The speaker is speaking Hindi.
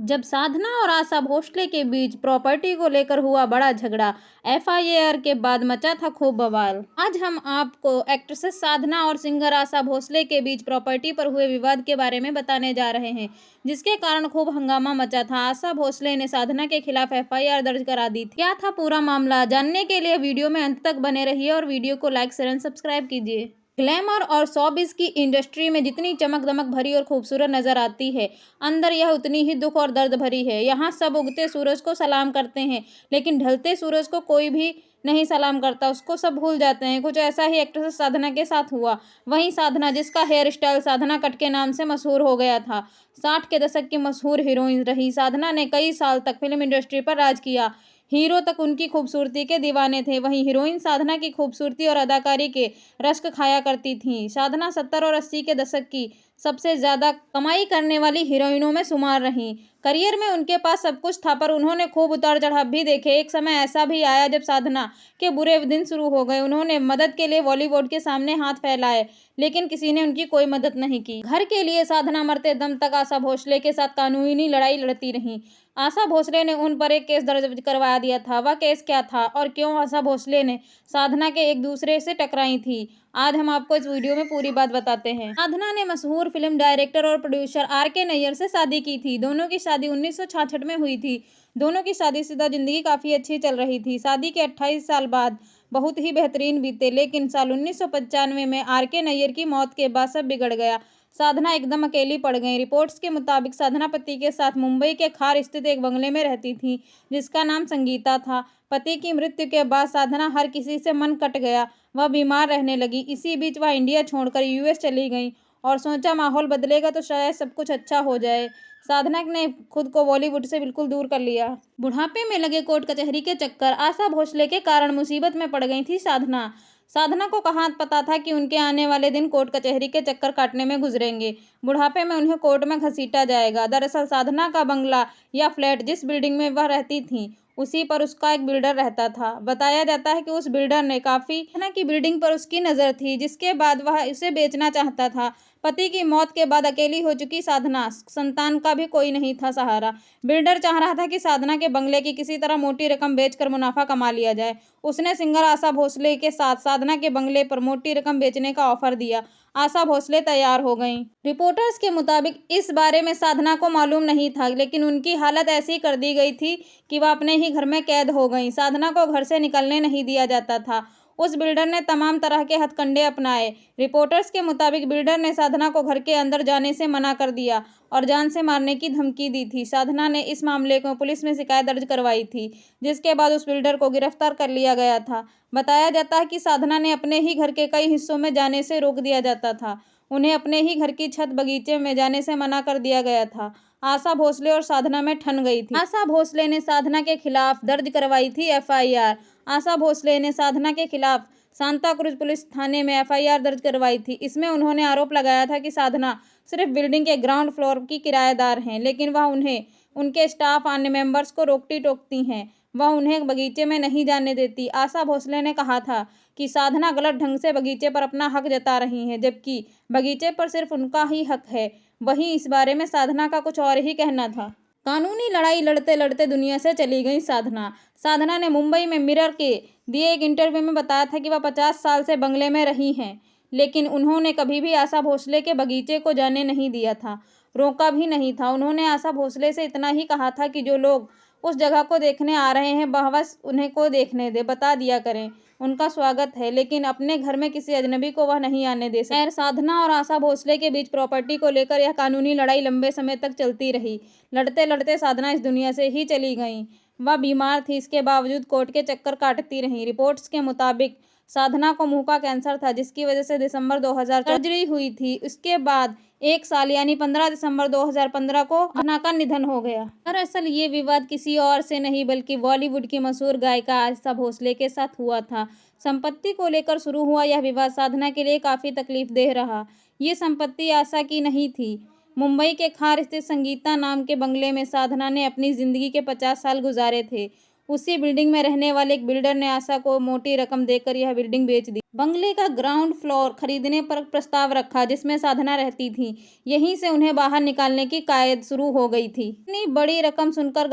जब साधना और आशा भोसले के बीच प्रॉपर्टी को लेकर हुआ बड़ा झगड़ा, एफआईआर के बाद मचा था खूब बवाल। आज हम आपको एक्ट्रेसेस साधना और सिंगर आशा भोसले के बीच प्रॉपर्टी पर हुए विवाद के बारे में बताने जा रहे हैं, जिसके कारण खूब हंगामा मचा था। आशा भोसले ने साधना के खिलाफ एफआईआर दर्ज करा दी थी। क्या था पूरा मामला, जानने के लिए वीडियो में अंत तक बने रहिए और वीडियो को लाइक शेयर एंड सब्सक्राइब कीजिए। ग्लैमर और शोबिज़ की इंडस्ट्री में जितनी चमक दमक भरी और खूबसूरत नजर आती है, अंदर यह उतनी ही दुख और दर्द भरी है। यहाँ सब उगते सूरज को सलाम करते हैं, लेकिन ढलते सूरज को कोई भी नहीं सलाम करता, उसको सब भूल जाते हैं। कुछ ऐसा ही एक्ट्रेस साधना के साथ हुआ। वहीं साधना, जिसका हेयर स्टाइल साधना कट के नाम से मशहूर हो गया था, 60 के दशक की मशहूर हीरोइन रही। साधना ने कई साल तक फिल्म इंडस्ट्री पर राज किया। हीरो तक उनकी खूबसूरती के दीवाने थे, वहीं हीरोइन साधना की खूबसूरती और अदाकारी के रश्क खाया करती थीं। साधना 70 और 80 के दशक की सबसे ज़्यादा कमाई करने वाली हीरोइनों में शुमार रहीं। करियर में उनके पास सब कुछ था, पर उन्होंने खूब उतार चढ़ाव भी देखे। एक समय ऐसा भी आया जब साधना के बुरे दिन शुरू हो गए। उन्होंने मदद के लिए बॉलीवुड के सामने हाथ फैलाए, लेकिन किसी ने उनकी कोई मदद नहीं की। घर के लिए साधना मरते दम तक आशा भोसले के साथ कानूनी लड़ाई लड़ती रहीं। आशा भोसले ने उन पर एक केस दर्ज करवा दिया था। वह केस क्या था और क्यों आशा भोसले ने साधना के एक दूसरे से टकराई थी, आज हम आपको इस वीडियो में पूरी बात बताते हैं। साधना ने मशहूर फिल्म डायरेक्टर और प्रोड्यूसर आर.के. नैयर से शादी की थी। दोनों की शादी 1966 में हुई थी। दोनों की शादीशुदा जिंदगी काफ़ी अच्छी चल रही थी। शादी के 28 साल बाद बहुत ही बेहतरीन बीते, लेकिन साल 1995 में आर.के. नैयर की मौत के बाद सब बिगड़ गया। साधना एकदम अकेली पड़ गई। रिपोर्ट्स के मुताबिक साधना पति के साथ मुंबई के खार स्थित एक बंगले में रहती थी, जिसका नाम संगीता था। पति की मृत्यु के बाद साधना हर किसी से मन कट गया। वह बीमार रहने लगी। इसी बीच वह इंडिया छोड़कर यूएस चली गई और सोचा माहौल बदलेगा तो शायद सब कुछ अच्छा हो जाए। साधना ने खुद को बॉलीवुड से बिल्कुल दूर कर लिया। बुढ़ापे में लगे कोर्ट कचहरी के चक्कर, आशा भोसले के कारण मुसीबत में पड़ गई थी साधना। साधना को कहाँ पता था कि उनके आने वाले दिन कोर्ट कचहरी के चक्कर काटने में गुजरेंगे। बुढ़ापे में उन्हें कोर्ट में घसीटा जाएगा। दरअसल साधना का बंगला या फ्लैट जिस बिल्डिंग में वह रहती थी, उसी पर उसका एक बिल्डर रहता था। बताया जाता है कि उस बिल्डर ने काफ़ी साधना की बिल्डिंग पर उसकी नज़र थी, जिसके बाद वह इसे बेचना चाहता था। पति की मौत के बाद अकेली हो चुकी साधना, संतान का भी कोई नहीं था सहारा। बिल्डर चाह रहा था कि साधना के बंगले की किसी तरह मोटी रकम बेचकर मुनाफा कमा लिया जाए। उसने सिंगर आशा भोसले के साथ साधना के बंगले पर मोटी रकम बेचने का ऑफर दिया। आशा भोसले तैयार हो गईं। रिपोर्टर्स के मुताबिक इस बारे में साधना को मालूम नहीं था, लेकिन उनकी हालत ऐसी कर दी गई थी कि वह अपने ही घर में कैद हो गईं। साधना को घर से निकलने नहीं दिया जाता था। उस बिल्डर ने तमाम तरह के हथकंडे अपनाए। रिपोर्टर्स के मुताबिक बिल्डर ने साधना को घर के अंदर जाने से मना कर दिया और जान से मारने की धमकी दी थी। साधना ने इस मामले को पुलिस में शिकायत दर्ज करवाई थी, जिसके बाद उस बिल्डर को गिरफ्तार कर लिया गया था। बताया जाता है कि साधना ने अपने ही घर के कई हिस्सों में जाने से रोक दिया जाता था। उन्हें अपने ही घर की छत बगीचे में जाने से मना कर दिया गया था। आशा भोसले और साधना में ठन गई थी। आशा भोसले ने साधना के खिलाफ दर्ज करवाई थी एफआईआर। आशा भोसले ने साधना के खिलाफ सांता क्रूज पुलिस थाने में एफआईआर दर्ज करवाई थी। इसमें उन्होंने आरोप लगाया था कि साधना सिर्फ बिल्डिंग के ग्राउंड फ्लोर की किराएदार हैं, लेकिन वह उन्हें, उनके स्टाफ, अन्य मेंबर्स को रोकती टोकती हैं। वह उन्हें बगीचे में नहीं जाने देती। आशा भोसले ने कहा था कि साधना गलत ढंग से बगीचे पर अपना हक जता रही हैं, जबकि बगीचे पर सिर्फ उनका ही हक है। वहीं इस बारे में साधना का कुछ और ही कहना था। कानूनी लड़ाई लड़ते लड़ते दुनिया से चली गई साधना। साधना ने मुंबई में मिरर के दिए एक इंटरव्यू में बताया था कि वह 50 साल से बंगले में रही हैं, लेकिन उन्होंने कभी भी आशा भोसले के बगीचे को जाने नहीं दिया था, रोका भी नहीं था। उन्होंने आशा भोसले से इतना ही कहा था कि जो लोग उस जगह को देखने आ रहे हैं, वह बस उन्हें को देखने दे, बता दिया करें, उनका स्वागत है, लेकिन अपने घर में किसी अजनबी को वह नहीं आने दे सकती। खैर, साधना और आशा भोसले के बीच प्रॉपर्टी को लेकर यह कानूनी लड़ाई लंबे समय तक चलती रही। लड़ते लड़ते साधना इस दुनिया से ही चली गईं। वह बीमार थी, इसके बावजूद कोर्ट के चक्कर काटती रहीं। रिपोर्ट्स के मुताबिक साधना को मुंह का कैंसर था, जिसकी वजह से दिसंबर 2000 सर्जरी हुई थी। उसके बाद एक साल यानी 15 दिसंबर 2015 को साधना का निधन हो गया। दरअसल ये विवाद किसी और से नहीं, बल्कि बॉलीवुड की मशहूर गायिका आशा भोसले के साथ हुआ था। संपत्ति को लेकर शुरू हुआ यह विवाद साधना के लिए काफ़ी तकलीफदेह रहा। ये संपत्ति आशा की नहीं थी। मुंबई के खार स्थित संगीता नाम के बंगले में साधना ने अपनी ज़िंदगी के 50 साल गुजारे थे। उसी बिल्डिंग में रहने वाले एक बिल्डर ने आशा को मोटी रकम देकर यह बिल्डिंग बेच दी। बंगले का ग्राउंड फ्लोर खरीदने पर प्रस्ताव रखा जिसमें साधना रहती थी। यहीं से उन्हें बाहर निकालने की कवायद शुरू हो गई थी। इतनी बड़ी रकम सुनकर